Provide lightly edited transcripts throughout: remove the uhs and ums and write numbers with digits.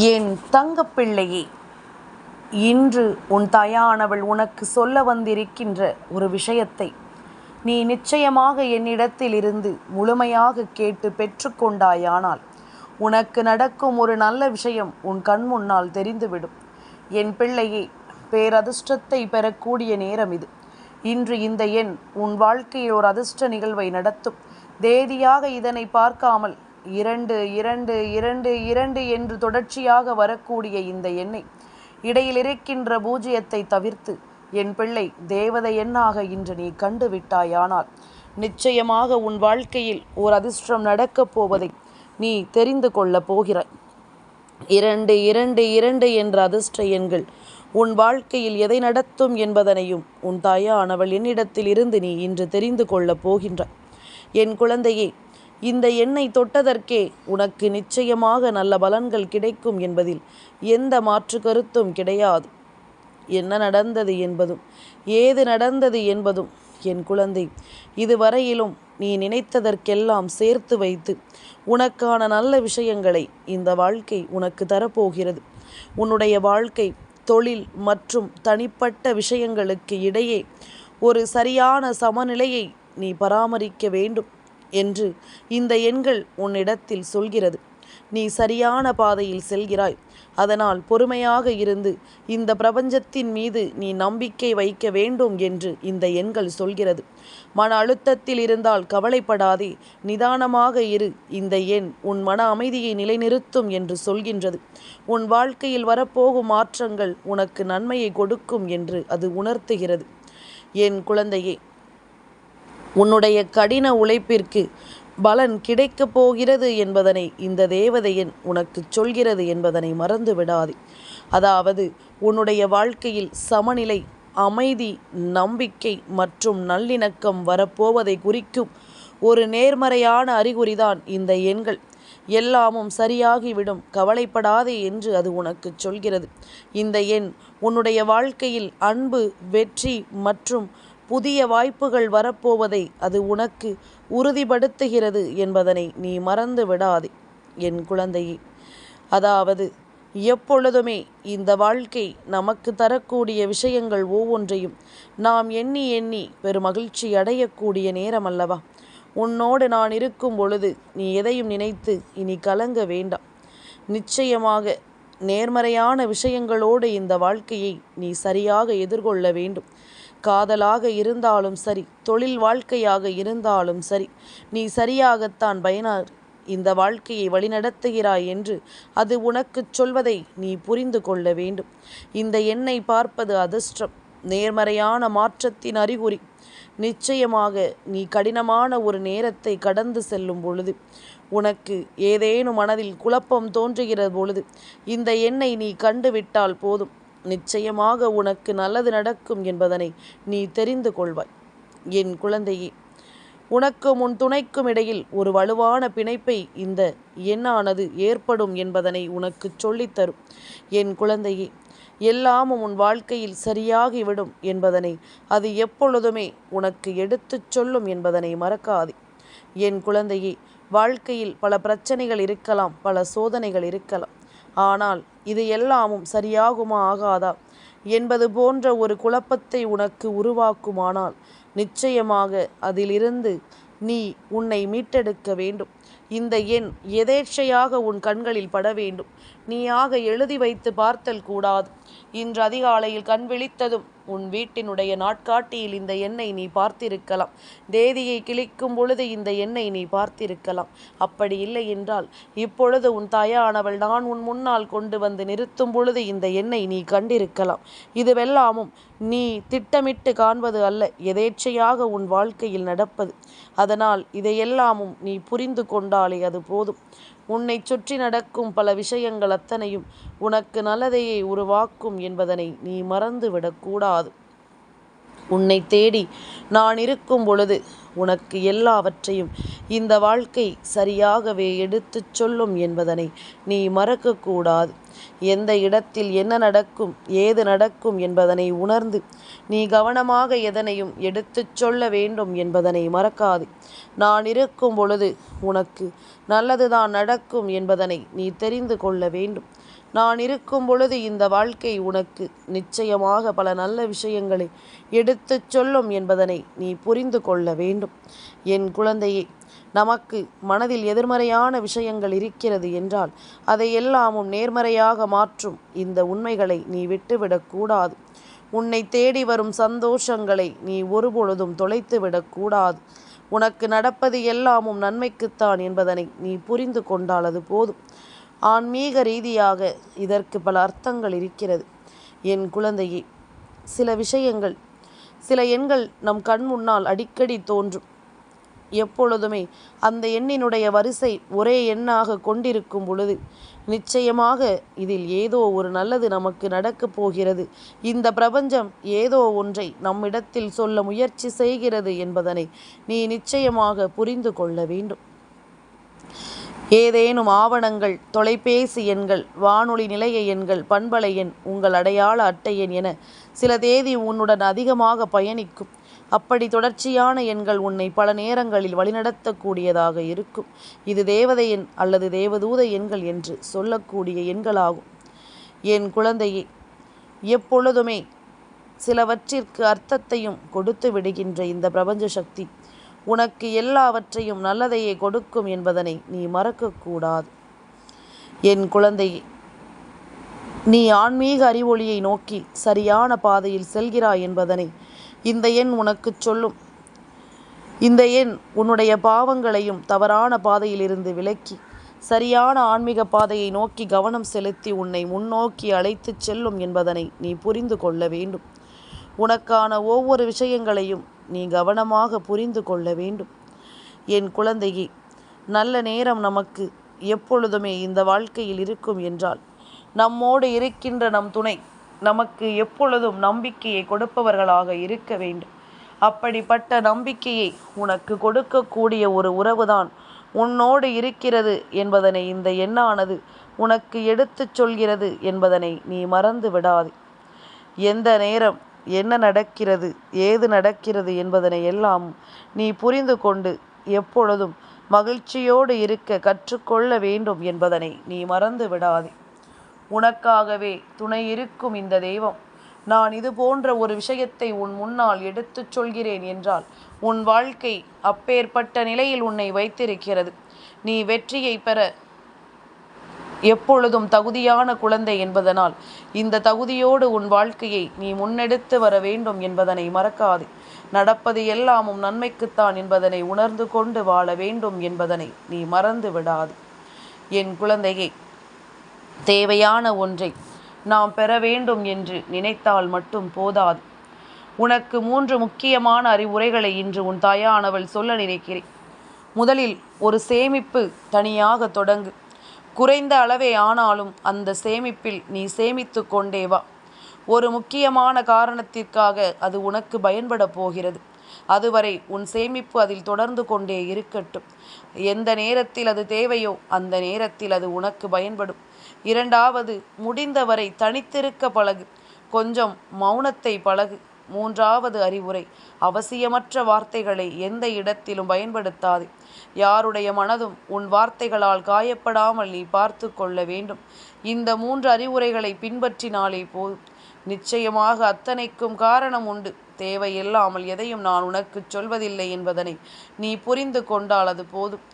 என் தங்கப்பிள்ளையே, இன்று உன் தாயானவள் உனக்கு சொல்ல வந்திருக்கின்ற ஒரு விஷயத்தை நீ நிச்சயமாக என்னிடத்தில் இருந்து முழுமையாக கேட்டு பெற்றுக்கொண்டாயானால் உனக்கு நடக்கும் ஒரு நல்ல விஷயம் உன் கண் முன்னால் தெரிந்துவிடும். என் பிள்ளையே, பேரதிர்ஷ்டத்தை பெறக்கூடிய நேரம் இது. இன்று இந்த எண் உன் வாழ்க்கையில் ஒரு அதிர்ஷ்ட நிகழ்வை நடத்தும். தேதியாக இதனை பார்க்காமல் 2 என்று தொடர்ச்சியாக வரக்கூடிய இந்த எண்ணை இடையில் இருக்கின்ற பூஜ்ஜியத்தை தவிர்த்து என் பிள்ளை தேவதை எண்ணாக இன்று நீ கண்டு விட்டாயானால் நிச்சயமாக உன் வாழ்க்கையில் ஓர் அதிர்ஷ்டம் நடக்கப் போவதை நீ தெரிந்து கொள்ளப் போகிறாய். 2 என்ற அதிர்ஷ்ட எண்கள் உன் வாழ்க்கையில் எதை நடத்தும் என்பதனையும் உன் தாயானவள் என்னிடத்தில் இருந்து நீ இன்று தெரிந்து கொள்ளப் போகின்றாய். என் குழந்தையே, இந்த எண்ணை தொட்டதற்கே உனக்கு நிச்சயமாக நல்ல பலன்கள் கிடைக்கும் என்பதில் எந்த மாற்று கருத்தும் கிடையாது. என்ன நடந்தது என்பதும் ஏது நடந்தது என்பதும் என் குழந்தை இதுவரையிலும் நீ நினைத்ததற்கெல்லாம் சேர்த்து வைத்து உனக்கான நல்ல விஷயங்களை இந்த வாழ்க்கை உனக்கு தரப்போகிறது. உன்னுடைய வாழ்க்கை, தொழில் மற்றும் தனிப்பட்ட விஷயங்களுக்கு இடையே ஒரு சரியான சமநிலையை நீ பராமரிக்க வேண்டும் என்று இந்த எண்கள் உன்னிடத்தில் சொல்கிறது. நீ சரியான பாதையில் செல்கிறாய். அதனால் பொறுமையாக இருந்து இந்த பிரபஞ்சத்தின் மீது நீ நம்பிக்கை வைக்க வேண்டும் என்று இந்த எண்கள் சொல்கிறது. மன அழுத்தத்தில் இருந்தால் கவலைப்படாதே, நிதானமாக இரு. இந்த எண் உன் மன அமைதியை நிலைநிறுத்தும் என்று சொல்கின்றது. உன் வாழ்க்கையில் வரப்போகும் மாற்றங்கள் உனக்கு நன்மையை கொடுக்கும் என்று அது உணர்த்துகிறது. என் குழந்தையே, உன்னுடைய கடின உழைப்பிற்கு பலன் கிடைக்கப் போகிறது என்பதனை இந்த தேவதையன் உனக்கு சொல்கிறது என்பதனை மறந்து விடாதே. அதாவது உன்னுடைய வாழ்க்கையில் சமநிலை, அமைதி, நம்பிக்கை மற்றும் நல்லிணக்கம் வரப்போவதை குறிக்கும் ஒரு நேர்மறையான அறிகுறிதான் இந்த எண்கள். எல்லாமும் சரியாகிவிடும், கவலைப்படாதே என்று அது உனக்கு சொல்கிறது. இந்த எண் உன்னுடைய வாழ்க்கையில் அன்பு, வெற்றி மற்றும் புதிய வாய்ப்புகள் வரப்போவதை அது உனக்கு உறுதிப்படுத்துகிறது என்பதனை நீ மறந்து விடாதே என் குழந்தையே. அதாவது எப்பொழுதுமே இந்த வாழ்க்கை நமக்கு தரக்கூடிய விஷயங்கள் ஒவ்வொன்றையும் நாம் எண்ணி எண்ணி பெருமகிழ்ச்சி அடையக்கூடிய நேரம் அல்லவா? உன்னோடு நான் இருக்கும் பொழுது நீ எதையும் நினைத்து இனி கலங்க வேண்டாம். நிச்சயமாக நேர்மறையான விஷயங்களோடு இந்த வாழ்க்கையை நீ சரியாக எதிர்கொள்ள வேண்டும். காதலாக இருந்தாலும் சரி, தொழில் வாழ்க்கையாக இருந்தாலும் சரி, நீ சரியாகத்தான் பயனார் இந்த வாழ்க்கையை வழிநடத்துகிறாய் என்று அது உனக்கு சொல்வதை நீ புரிந்து கொள்ள வேண்டும். இந்த எண்ணை பார்ப்பது அதிர்ஷ்டம், நேர்மறையான மாற்றத்தின் அறிகுறி. நிச்சயமாக நீ கடினமான ஒரு நேரத்தை கடந்து செல்லும் பொழுது, உனக்கு ஏதேனும் மனதில் குழப்பம் தோன்றுகிற பொழுது இந்த எண்ணை நீ கண்டுவிட்டால் போதும், நிச்சயமாக உனக்கு நல்லது நடக்கும் என்பதனை நீ தெரிந்து கொள்வாய். என் குழந்தையே, உனக்கும் உன் துணைக்கும் இடையில் ஒரு வலுவான பிணைப்பை இந்த எண்ணானது ஏற்படும் என்பதனை உனக்கு சொல்லித்தரும். என் குழந்தையே, எல்லாமும் உன் வாழ்க்கையில் சரியாகிவிடும் என்பதனை அது எப்பொழுதுமே உனக்கு எடுத்துச் சொல்லும் என்பதனை மறக்காதே. என் குழந்தையே, வாழ்க்கையில் பல பிரச்சனைகள் இருக்கலாம், பல சோதனைகள் இருக்கலாம். ஆனால் இது எல்லாமும் சரியாகுமா ஆகாதா என்பது போன்ற ஒரு குழப்பத்தை உனக்கு உருவாக்குமானால் நிச்சயமாக அதிலிருந்து நீ உன்னை மீட்டெடுக்க வேண்டும். இந்த எண் எதேச்சையாக உன் கண்களில் பட வேண்டும். நீயாக எழுதி வைத்து பார்த்தல் கூடாது. இன்று அதிகாலையில் கண் விழித்ததும் உன் வீட்டினுடைய நாட்காட்டியில் இந்த எண்ணை நீ பார்த்திருக்கலாம். தேதியை கிழிக்கும் பொழுது இந்த எண்ணை நீ பார்த்திருக்கலாம். அப்படி இல்லை என்றால் இப்பொழுது உன் தாயானவள் நான் உன் முன்னால் கொண்டு வந்து நிறுத்தும் பொழுது இந்த எண்ணை நீ கண்டிருக்கலாம். இதுவெல்லாமும் நீ திட்டமிட்டு காண்பது அல்ல, எதேச்சையாக உன் வாழ்க்கையில் நடப்பது. அதனால் இதையெல்லாமும் நீ புரிந்து கொண்டாலே அது போதும். உன்னை சுற்றி நடக்கும் பல விஷயங்கள் அத்தனையும் உனக்கு நல்லதையே உருவாக்கும் என்பதனை நீ மறந்துவிடக்கூடாது. உன்னை தேடி நான் இருக்கும் பொழுது உனக்கு எல்லாவற்றையும் இந்த வாழ்க்கை சரியாகவே எடுத்துச் சொல்லும் என்பதனை நீ மறக்கக்கூடாது. எந்த இடத்தில் என்ன நடக்கும், ஏது நடக்கும் என்பதனை உணர்ந்து நீ கவனமாக எதனையும் எடுத்துச் சொல்ல வேண்டும் என்பதனை மறக்காதே. நான் இருக்கும் பொழுது உனக்கு நல்லதுதான் நடக்கும் என்பதனை நீ தெரிந்து கொள்ள வேண்டும். நான் இருக்கும் பொழுது இந்த வாழ்க்கை உனக்கு நிச்சயமாக பல நல்ல விஷயங்களை எடுத்துச் சொல்லும் என்பதனை நீ புரிந்து கொள்ள வேண்டும். என் குழந்தையே, நமக்கு மனதில் எதிர்மறையான விஷயங்கள் இருக்கிறது என்றால் அதை எல்லாமும் நேர்மறையாக மாற்றும் இந்த உண்மைகளை நீ விட்டுவிடக்கூடாது. உன்னை தேடி வரும் சந்தோஷங்களை நீ ஒருபொழுதும் தொலைத்துவிடக்கூடாது. உனக்கு நடப்பது எல்லாமும் நன்மைக்குத்தான் என்பதனை நீ புரிந்து கொண்டால் அது போதும். ஆன்மீக ரீதியாக இதற்கு பல அர்த்தங்கள் இருக்கிறது. என் குழந்தையே, சில விஷயங்கள், சில எண்கள் நம் கண் முன்னால் அடிக்கடி தோன்றும். எப்பொழுதுமே அந்த எண்ணினுடைய வரிசை ஒரே எண்ணாக கொண்டிருக்கும் பொழுது நிச்சயமாக இதில் ஏதோ ஒரு நல்லது நமக்கு நடக்கப் போகிறது, இந்த பிரபஞ்சம் ஏதோ ஒன்றை நம்மிடத்தில் சொல்ல முயற்சி செய்கிறது என்பதனை நீ நிச்சயமாக புரிந்து கொள்ள வேண்டும். ஏதேனும் ஆவணங்கள், தொலைபேசி எண்கள், வானொலி நிலைய எண்கள், பண்பலை எண், உங்கள் அடையாள அட்டை எண் என சில தேதி உன்னுடன் அதிகமாக பயணிக்கும். அப்படி தொடர்ச்சியான எண்கள் உன்னை பல நேரங்களில் வழிநடத்தக்கூடியதாக இருக்கும். இது தேவதை எண் அல்லது தேவதூத எண்கள் என்று சொல்லக்கூடிய எண்களாகும். என் குழந்தையே, எப்பொழுதுமே சிலவற்றிற்கு அர்த்தத்தையும் கொடுத்து விடுகின்ற இந்த பிரபஞ்ச சக்தி உனக்கு எல்லாவற்றையும் நல்லதையே கொடுக்கும் என்பதனை நீ மறக்கக்கூடாது. என் குழந்தையே, நீ ஆன்மீக அறிவொளியை நோக்கி சரியான பாதையில் செல்கிறாய் என்பதனை இந்த எண் உனக்கு சொல்லும். இந்த எண் உன்னுடைய பாவங்களையும் தவறான பாதையிலிருந்து விலக்கி சரியான ஆன்மீக பாதையை நோக்கி கவனம் செலுத்தி உன்னை முன்னோக்கி அழைத்து செல்லும் என்பதனை நீ புரிந்து கொள்ள வேண்டும். உனக்கான ஒவ்வொரு விஷயங்களையும் நீ கவனமாக புரிந்து கொள்ள வேண்டும். என் குழந்தையே, நல்ல நேரம் நமக்கு எப்பொழுதுமே இந்த வாழ்க்கையில் இருக்கும் என்றால் நம்மோடு இருக்கின்ற நம் துணை நமக்கு எப்பொழுதும் நம்பிக்கையை கொடுப்பவர்களாக இருக்க வேண்டும். அப்படிப்பட்ட நம்பிக்கையை உனக்கு கொடுக்கக்கூடிய ஒரு உறவுதான் உன்னோடு இருக்கிறது என்பதனை இந்த எண்ணானது உனக்கு எடுத்துச் சொல்கிறது என்பதனை நீ மறந்து விடாதே. எந்த நேரம் என்ன நடக்கிறது, ஏது நடக்கிறது என்பதனை எல்லாம் நீ புரிந்து கொண்டு எப்பொழுதும் மகிழ்ச்சியோடு இருக்க கற்றுக்கொள்ள வேண்டும் என்பதனை நீ மறந்து விடாதே. உனக்காகவே துணை இருக்கும் இந்த தெய்வம் நான் இது போன்ற ஒரு விஷயத்தை உன் முன்னால் எடுத்துச் சொல்கிறேன் என்றால் உன் வாழ்க்கை அப்பேற்பட்ட நிலையில் உன்னை வைத்திருக்கிறது. நீ வெற்றியை பெற எப்பொழுதும் தகுதியான குழந்தை என்பதனால் இந்த தகுதியோடு உன் வாழ்க்கையை நீ முன்னெடுத்து வர வேண்டும் என்பதனை மறக்காதே. நடப்பது எல்லாமும் நன்மைக்குத்தான் என்பதனை உணர்ந்து கொண்டு வாழ வேண்டும் என்பதனை நீ மறந்து விடாது. என் குழந்தையே, தேவையான ஒன்றை நாம் பெற வேண்டும் என்று நினைத்தால் மட்டும் போதாது. உனக்கு 3 முக்கியமான அறிவுரைகளை இன்று உன் தாயானவள் சொல்ல நினைக்கிறேன். முதலில் ஒரு சேமிப்பு தனியாக தொடங்கு. குறைந்த அளவே ஆனாலும் அந்த சேமிப்பில் நீ சேமித்து கொண்டே வா. ஒரு முக்கியமான காரணத்திற்காக அது உனக்கு பயன்பட போகிறது. அதுவரை உன் சேமிப்பு அதில் தொடர்ந்து கொண்டே இருக்கட்டும். எந்த நேரத்தில் அது தேவையோ அந்த நேரத்தில் அது உனக்கு பயன்படும். 2வது, முடிந்தவரை தனித்திருக்க பழகு. கொஞ்சம் மௌனத்தை பழகு. 3வது அறிவுரை, அவசியமற்ற வார்த்தைகளை எந்த இடத்திலும் பயன்படுத்தாதே. யாருடைய மனதும் உன் வார்த்தைகளால் காயப்படாமல் நீ பார்த்து கொள்ள வேண்டும். இந்த 3 அறிவுரைகளை பின்பற்றினாலே போதும். நிச்சயமாக அத்தனைக்கும் காரணம் உண்டு. தேவையில்லாமல் எதையும் நான் உனக்கு சொல்வதில்லை என்பதனை நீ புரிந்து கொண்டால் அது போதும்.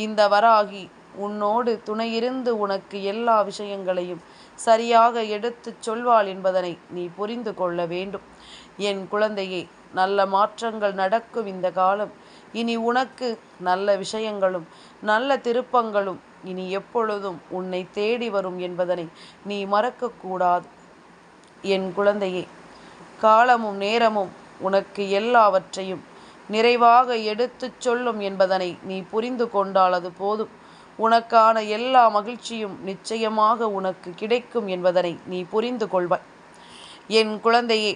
இந்த வராகி உன்னோடு துணையிருந்து உனக்கு எல்லா விஷயங்களையும் சரியாக எடுத்துச் சொல்வாள் என்பதனை நீ புரிந்து கொள்ள வேண்டும். என் குழந்தையே, நல்ல மாற்றங்கள் நடக்கும் இந்த காலம். இனி உனக்கு நல்ல விஷயங்களும் நல்ல திருப்பங்களும் இனி எப்பொழுதும் உன்னை தேடி வரும் என்பதனை நீ மறக்கக்கூடாது. என் குழந்தையே, காலமும் நேரமும் உனக்கு எல்லாவற்றையும் நிறைவாக எடுத்துச் சொல்லும் என்பதனை நீ புரிந்து கொண்டால் அது போதும். உனக்கான எல்லா மகிழ்ச்சியும் நிச்சயமாக உனக்கு கிடைக்கும் என்பதனை நீ புரிந்து கொள்வாய். என் குழந்தையே,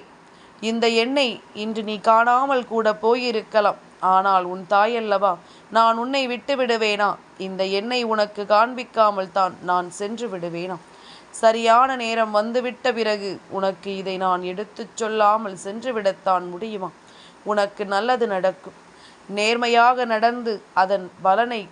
இந்த எண்ணை இன்று நீ காணாமல் கூட போயிருக்கலாம். ஆனால் உன் தாயல்லவா, நான் உன்னை விட்டு விடுவேனா? இந்த எண்ணை உனக்கு காண்பிக்காமல் தான் நான் சென்று விடுவேனா? சரியான நேரம் வந்துவிட்ட பிறகு உனக்கு இதை நான் எடுத்துச் சொல்லாமல் சென்று விடத்தான் முடியுமா? உனக்கு நல்லது நடக்கும். நேர்மையாக நடந்து அதன் பலனை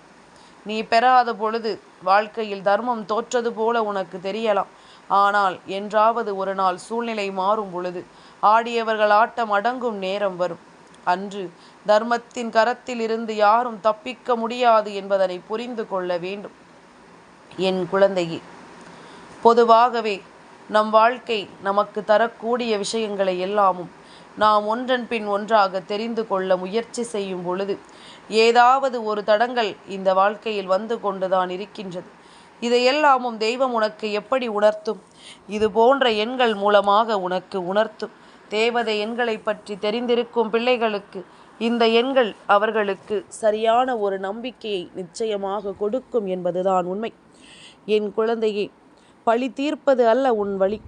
நீ பெறாத பொழுது வாழ்க்கையில் தர்மம் தோற்றது போல உனக்கு தெரியலாம். ஆனால் என்றாவது ஒரு நாள் சூழ்நிலை மாறும் பொழுது ஆடியவர்கள் ஆட்டம் அடங்கும் நேரம் வரும். அன்று தர்மத்தின் கரத்தில் இருந்து யாரும் தப்பிக்க முடியாது என்பதனை புரிந்து கொள்ள வேண்டும். என் குழந்தையே, பொதுவாகவே நம் வாழ்க்கை நமக்கு தரக்கூடிய விஷயங்களை எல்லாமும் நாம் ஒன்றன் பின் ஒன்றாக தெரிந்து கொள்ள முயற்சி செய்யும் பொழுது ஏதாவது ஒரு தடங்கள் இந்த வாழ்க்கையில் வந்து கொண்டுதான் இருக்கின்றது. இதையெல்லாமும் தெய்வம் உனக்கு எப்படி உணர்த்தும்? இது போன்ற எண்கள் மூலமாக உனக்கு உணர்த்தும். தேவதை எண்களை பற்றி தெரிந்திருக்கும் பிள்ளைகளுக்கு இந்த எண்கள் அவர்களுக்கு சரியான ஒரு நம்பிக்கையை நிச்சயமாக கொடுக்கும் என்பதுதான் உண்மை. என் குழந்தையே, பழி தீர்ப்பது அல்ல உன் வழி.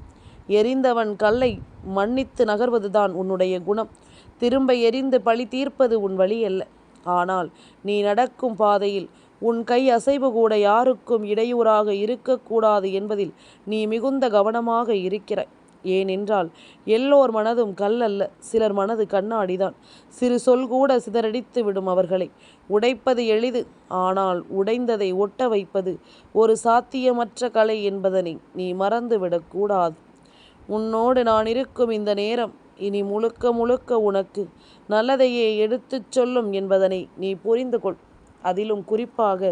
எரிந்தவன் கல்லை மன்னித்து நகர்வதுதான் உன்னுடைய குணம். திரும்ப எரிந்து பழி தீர்ப்பது உன் வழி அல்ல. ஆனால் நீ நடக்கும் பாதையில் உன் கை அசைவு கூட யாருக்கும் இடையூறாக இருக்கக்கூடாது என்பதில் நீ மிகுந்த கவனமாக இருக்கிறாய். ஏனென்றால் எல்லோர் மனதும் கல்லல்ல, சிலர் மனது கண்ணாடிதான். சிறு சொல் கூட சிதறடித்து விடும் அவர்களை. உடைப்பது எளிது, ஆனால் உடைந்ததை ஒட்ட வைப்பது ஒரு சாத்தியமற்ற கலை என்பதனை நீ மறந்துவிடக்கூடாது. உன்னோடு நான் இருக்கும் இந்த நேரம் இனி முழுக்க முழுக்க உனக்கு நல்லதையே எடுத்துச் சொல்லும் என்பதனை நீ புரிந்து கொள். அதிலும் குறிப்பாக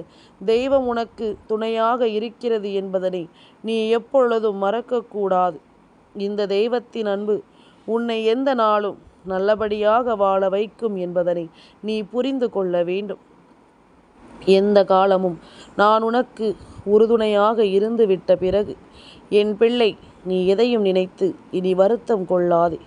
தெய்வம் உனக்கு துணையாக இருக்கிறது என்பதனை நீ எப்பொழுதும் மறக்கக்கூடாது. இந்த தெய்வத்தின் அன்பு உன்னை எந்த நாளும் நல்லபடியாக வாழ வைக்கும் என்பதனை நீ புரிந்து கொள்ள வேண்டும். எந்த காலமும் நான் உனக்கு உறுதுணையாக இருந்து விட்ட பிறகு என் பிள்ளை, நீ எதையும் நினைத்து இனி வருத்தம் கொள்ளாதே.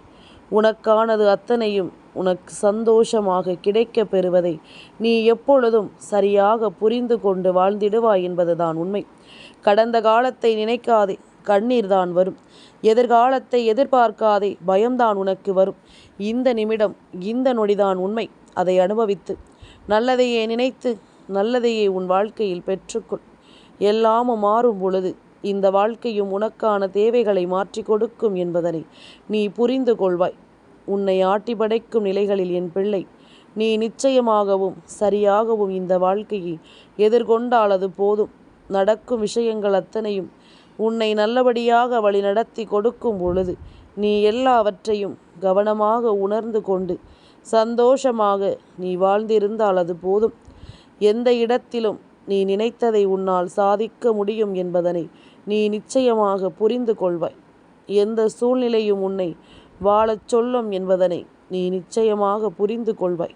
உனக்கானது அத்தனையும் உனக்கு சந்தோஷமாக கிடைக்கப் பெறுவதை நீ எப்பொழுதும் சரியாக புரிந்து கொண்டு வாழ்ந்திடுவாய் என்பதுதான் உண்மை. கடந்த காலத்தை நினைக்காதே, கண்ணீர் தான் வரும். எதிர்காலத்தை எதிர்பார்க்காதே, பயம்தான் உனக்கு வரும். இந்த நிமிடம், இந்த நொடிதான் உண்மை. அதை அனுபவித்து நல்லதையே நினைத்து நல்லதையே உன் வாழ்க்கையில் பெற்றுக்கொள். எல்லாமும் மாறும் பொழுது இந்த வாழ்க்கையும் உனக்கான தேவைகளை மாற்றி கொடுக்கும் என்பதனை நீ புரிந்து கொள்வாய். உன்னை ஆட்டி படைக்கும் நிலைகளில் என் பிள்ளை, நீ நிச்சயமாகவும் சரியாகவும் இந்த வாழ்க்கையை எதிர்கொண்டால் அது போதும். நடக்கும் விஷயங்கள் அத்தனையும் உன்னை நல்லபடியாக வழிநடத்தி கொடுக்கும் பொழுது நீ எல்லாவற்றையும் கவனமாக உணர்ந்து கொண்டு சந்தோஷமாக நீ வாழ்ந்திருந்தால் அது போதும். எந்த இடத்திலும் நீ நினைத்ததை உன்னால் சாதிக்க முடியும் என்பதனை நீ நிச்சயமாக புரிந்து கொள்வாய். எந்த சூழ்நிலையும் உன்னை வாழச் சொல்லும் என்பதனை நீ நிச்சயமாக புரிந்து கொள்வாய்.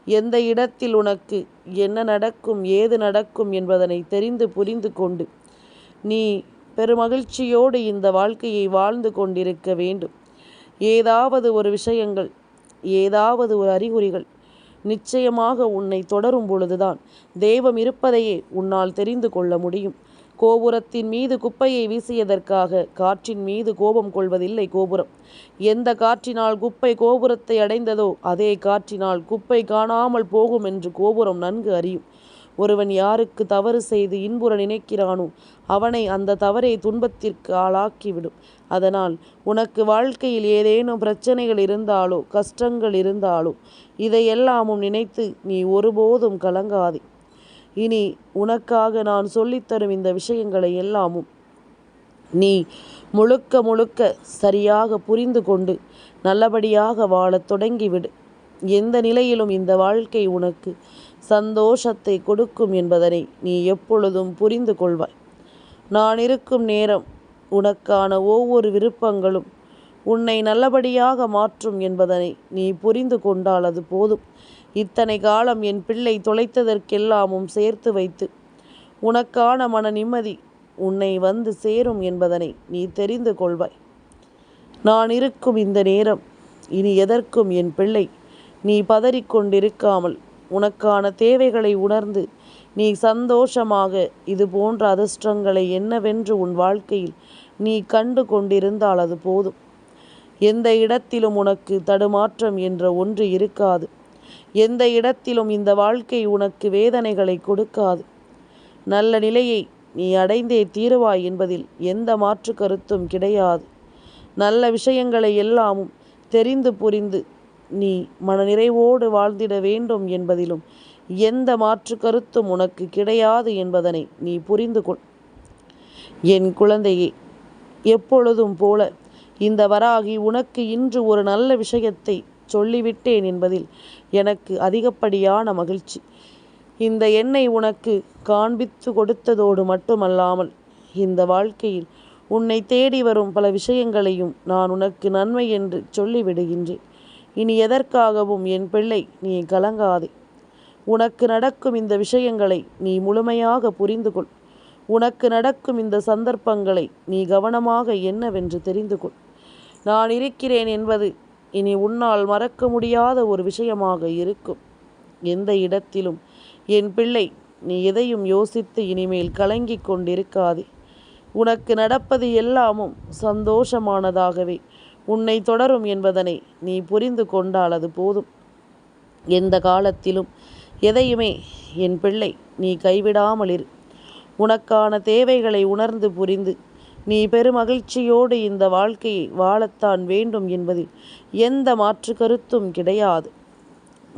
எந்த இடத்தில் உனக்கு என்ன நடக்கும், ஏது நடக்கும் என்பதனை தெரிந்து புரிந்து கொண்டு நீ பெருமகிழ்ச்சியோடு இந்த வாழ்க்கையை வாழ்ந்து கொண்டிருக்க வேண்டும். ஏதாவது ஒரு விஷயங்கள், ஏதாவது ஒரு அறிகுறிகள் நிச்சயமாக உன்னை தொடரும் பொழுதுதான் தெய்வம் இருப்பதையே உன்னால் தெரிந்து கொள்ள முடியும். கோபுரத்தின் மீது குப்பையை வீசியதற்காக காற்றின் மீது கோபம் கொள்வதில்லை கோபுரம். எந்த காற்றினால் குப்பை கோபுரத்தை அடைந்ததோ அதே காற்றினால் குப்பை காணாமல் போகும் என்று கோபுரம் நன்கு அறியும். ஒருவன் யாருக்கு தவறு செய்து இன்புற நினைக்கிறானோ அவனை அந்த தவறை துன்பத்திற்கு ஆளாக்கிவிடும். அதனால் உனக்கு வாழ்க்கையில் ஏதேனும் பிரச்சனைகள் இருந்தாலோ கஷ்டங்கள் இருந்தாலோ இதையெல்லாமும் நினைத்து நீ ஒருபோதும் கலங்காதே. இனி உனக்காக நான் சொல்லித்தரும் இந்த விஷயங்களை எல்லாமும் நீ முழுக்க முழுக்க சரியாக புரிந்து கொண்டு நல்லபடியாக வாழத் தொடங்கிவிடு. எந்த நிலையிலும் இந்த வாழ்க்கை உனக்கு சந்தோஷத்தை கொடுக்கும் என்பதனை நீ எப்பொழுதும் புரிந்து கொள்வாய். நான் இருக்கும் நேரம் உனக்கான ஒவ்வொரு விருப்பங்களும் உன்னை நல்லபடியாக மாற்றும் என்பதனை நீ புரிந்து கொண்டால் அது போதும். இத்தனை காலம் என் பிள்ளை தொலைத்ததற்கெல்லாமும் சேர்த்து வைத்து உனக்கான மன நிம்மதி உன்னை வந்து சேரும் என்பதனை நீ தெரிந்து கொள்வாய். நான் இருக்கும் இந்த நேரம் இனி எதற்கும் என் பிள்ளை நீ பதறிக்கொண்டிருக்காமல் உனக்கான தேவைகளை உணர்ந்து நீ சந்தோஷமாக இது போன்ற அதிர்ஷ்டங்களை என்னவென்று உன் வாழ்க்கையில் நீ கண்டு கொண்டிருந்தால் அது போதும். எந்த இடத்திலும் உனக்கு தடுமாற்றம் என்ற ஒன்று இருக்காது. எந்த இடத்திலும் இந்த வாழ்க்கை உனக்கு வேதனைகளை கொடுக்காது. நல்ல நிலையை நீ அடைந்தே தீருவாய் என்பதில் எந்த மாற்று கருத்தும் கிடையாது. நல்ல விஷயங்களை எல்லாமும் தெரிந்து புரிந்து நீ மனநிறைவோடு வாழ்ந்திட வேண்டும் என்பதிலும் எந்த மாற்று கருத்தும் உனக்கு கிடையாது என்பதனை நீ புரிந்து கொள். என் குழந்தையே, எப்பொழுதும் போல இந்த வராகி உனக்கு இன்று ஒரு நல்ல விஷயத்தை சொல்லிவிட்டேன் என்பதில் எனக்கு அதிகப்படியான மகிழ்ச்சி. இந்த எண்ணை உனக்கு காண்பித்து கொடுத்ததோடு மட்டுமல்லாமல் இந்த வாழ்க்கையில் உன்னை தேடி வரும் பல விஷயங்களையும் நான் உனக்கு நன்மை என்று சொல்லிவிடுகின்றேன். இனி எதற்காகவும் என் பிள்ளை நீ கலங்காதே. உனக்கு நடக்கும் இந்த விஷயங்களை நீ முழுமையாக புரிந்து கொள். உனக்கு நடக்கும் இந்த சந்தர்ப்பங்களை நீ கவனமாக என்னவென்று தெரிந்து கொள். நான் இருக்கிறேன் என்பது இனி உன்னால் மறக்க முடியாத ஒரு விஷயமாக இருக்கும். எந்த இடத்திலும் என் பிள்ளை நீ எதையும் யோசித்து இனிமேல் கலங்கிக் கொண்டிருக்காதே. உனக்கு நடப்பது எல்லாமும் சந்தோஷமானதாகவே உன்னை தொடரும் என்பதனை நீ புரிந்து கொண்டால் அது போதும். எந்த காலத்திலும் எதையுமே என் பிள்ளை நீ கைவிடாமல் இரு. உனக்கான தேவைகளை உணர்ந்து புரிந்து நீ பெருமகிழ்ச்சியோடு இந்த வாழ்க்கையை வாழத்தான் வேண்டும் என்பதில் எந்த மாற்று கருத்தும் கிடையாது.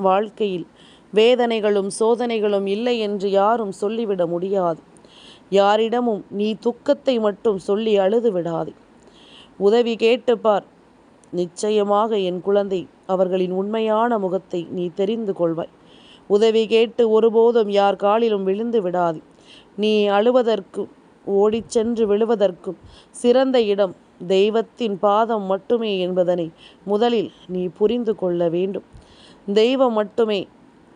வாழ்க்கையில் வேதனைகளும் சோதனைகளும் இல்லை என்று யாரும் சொல்லிவிட முடியாது. யாரிடமும் நீ துக்கத்தை மட்டும் சொல்லி அழுது விடாதே. உதவி கேட்டுப்பார். நிச்சயமாக என் குழந்தை அவர்களின் உண்மையான முகத்தை நீ தெரிந்து கொள்வாய். உதவி கேட்டு ஒருபோதும் யார் காலிலும் விழுந்து விடாதே. நீ அழுவதற்கும் ஓடிச் சென்று விழுவதற்கும் சிறந்த இடம் தெய்வத்தின் பாதம் மட்டுமே என்பதனை முதலில் நீ புரிந்து கொள்ள வேண்டும். தெய்வம் மட்டுமே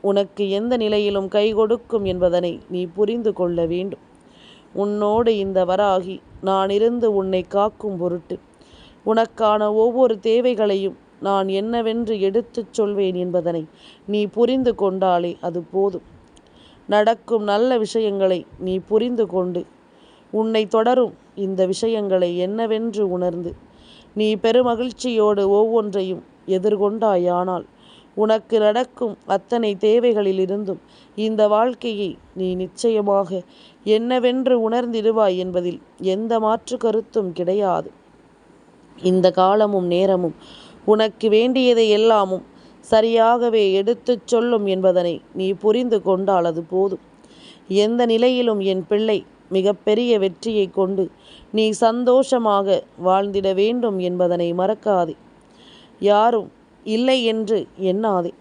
உனக்கு எந்த நிலையிலும் கை கொடுக்கும் என்பதனை நீ புரிந்து கொள்ள வேண்டும். உன்னோடு இந்த வராகி நான் இருந்து உன்னை காக்கும் பொருட்டு உனக்கான ஒவ்வொரு தேவைகளையும் நான் என்னவென்று எடுத்துச் சொல்வேன் என்பதனை நீ புரிந்து கொண்டாலே அது போதும். நடக்கும் நல்ல விஷயங்களை நீ புரிந்து கொண்டு உன்னை தொடரும் இந்த விஷயங்களை என்னவென்று உணர்ந்து நீ பெருமகிழ்ச்சியோடு ஒவ்வொன்றையும் எதிர்கொண்டாயானால் உனக்கு நடக்கும் அத்தனை தேவைகளிலிருந்தும் இந்த வாழ்க்கையை நீ நிச்சயமாக என்னவென்று உணர்ந்திடுவாய் என்பதில் எந்த மாற்று கருத்தும் கிடையாது. இந்த காலமும் நேரமும் உனக்கு வேண்டியதை எல்லாமும் சரியாகவே எடுத்துச் சொல்லும் என்பதனை நீ புரிந்து கொண்டால் அது போதும். எந்த நிலையிலும் என் பிள்ளை மிகப்பெரிய வெற்றியை கொண்டு நீ சந்தோஷமாக வாழ்ந்திட வேண்டும் என்பதனை மறக்காதே. யாரும் இல்லை என்று எண்ணாதே.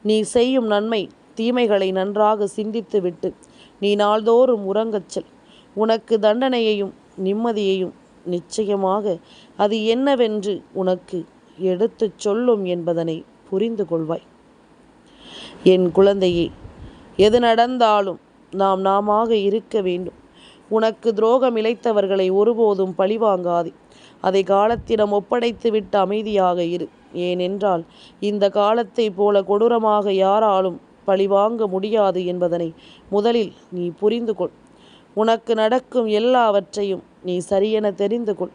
நீ செய்யும் நன்மை தீமைகளை நன்றாக சிந்தித்துவிட்டு நீ நாள்தோறும் உறங்கச் செல். உனக்கு தண்டனையையும் நிம்மதியையும் நிச்சயமாக அது என்னவென்று உனக்கு எடுத்துச் சொல்லும் என்பதனை புரிந்து கொள்வாய். என் குழந்தையே, எது நடந்தாலும் நாமாக இருக்க வேண்டும். உனக்கு துரோகம் இழைத்தவர்களை ஒருபோதும் பழிவாங்காதே. அதை காலத்திடம் ஒப்படைத்துவிட்டு அமைதியாக இரு. ஏனென்றால் இந்த காலத்தை போல கொடூரமாக யாராலும் பழிவாங்க முடியாது என்பதனை முதலில் நீ புரிந்து கொள். உனக்கு நடக்கும் எல்லாவற்றையும் நீ சரியென தெரிந்து கொள்.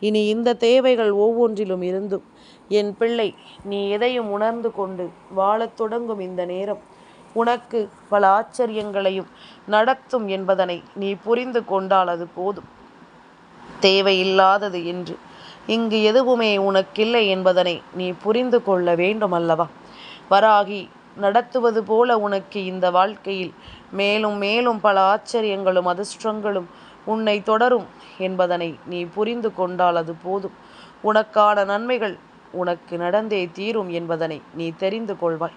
இனி இந்த தேவைகள் ஒவ்வொன்றிலும் இருந்தும் என் பிள்ளை நீ எதையும் உணர்ந்து கொண்டு வாழத் தொடங்கும் இந்த நேரம் உனக்கு பல ஆச்சரியங்களையும் நடத்தும் என்பதனை நீ புரிந்து கொண்டால் அது போதும். தேவையில்லாதது என்று இங்கு எதுவுமே உனக்கில்லை என்பதனை நீ புரிந்து கொள்ள வேண்டும் அல்லவா? வராகி நடத்துவது போல உனக்கு இந்த வாழ்க்கையில் மேலும் மேலும் பல ஆச்சரியங்களும் அதிர்ஷ்டங்களும் உன்னை தொடரும் என்பதனை நீ புரிந்து கொண்டால் அது போதும். உனக்கான நன்மைகள் உனக்கு நடந்தே தீரும் என்பதனை நீ தெரிந்து கொள்வாய்.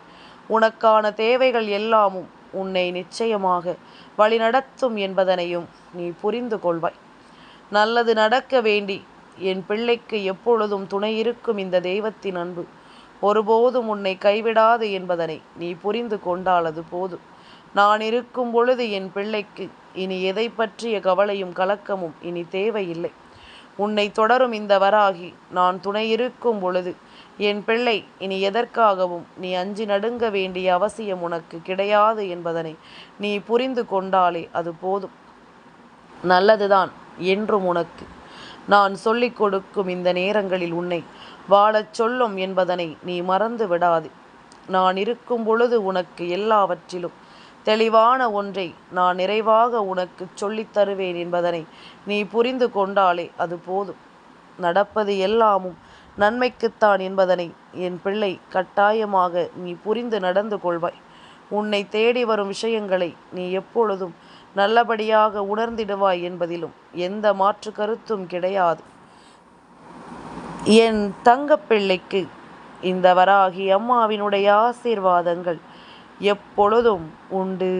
உனக்கான தேவைகள் எல்லாமும் உன்னை நிச்சயமாக வழிநடத்தும் என்பதனையும் நீ புரிந்து கொள்வாய். நல்லது நடக்க வேண்டி என் பிள்ளைக்கு எப்பொழுதும் துணை இருக்கும் இந்த தெய்வத்தின் அன்பு ஒருபோதும் உன்னை கைவிடாது என்பதனை நீ புரிந்து கொண்டால் அது போதும். நான் இருக்கும் பொழுது என் பிள்ளைக்கு இனி எதை பற்றிய கவலையும் கலக்கமும் இனி தேவையில்லை. உன்னை தொடரும் இந்த வராகி நான் துணை இருக்கும் பொழுது என் பிள்ளை இனி எதற்காகவும் நீ அஞ்சி நடுங்க வேண்டிய அவசியம் உனக்கு கிடையாது என்பதனை நீ புரிந்து கொண்டாலே அது போதும். நல்லதுதான் என்றும் உனக்கு நான் சொல்லிக் கொடுக்கும் இந்த நேரங்களில் உன்னை வாழச் சொல்லும் என்பதனை நீ மறந்து விடாதே. நான் இருக்கும் பொழுது உனக்கு எல்லாவற்றிலும் தெளிவான ஒன்றை நான் நிறைவாக உனக்கு சொல்லித் தருவேன் என்பதனை நீ புரிந்து கொண்டாலே அது போதும். நடப்பது எல்லாமும் நன்மைக்குத்தான் என்பதனை என் பிள்ளை கட்டாயமாக நீ புரிந்து நடந்து கொள்வாய். உன்னை தேடி வரும் விஷயங்களை நீ எப்பொழுதும் நல்லபடியாக உணர்ந்திடுவாய் என்பதிலும் எந்த மாற்று கருத்தும் கிடையாது. என் தங்கப்பிள்ளைக்கு இந்த வராகி அம்மாவினுடைய ஆசீர்வாதங்கள் எப்பொழுதும் உண்டு.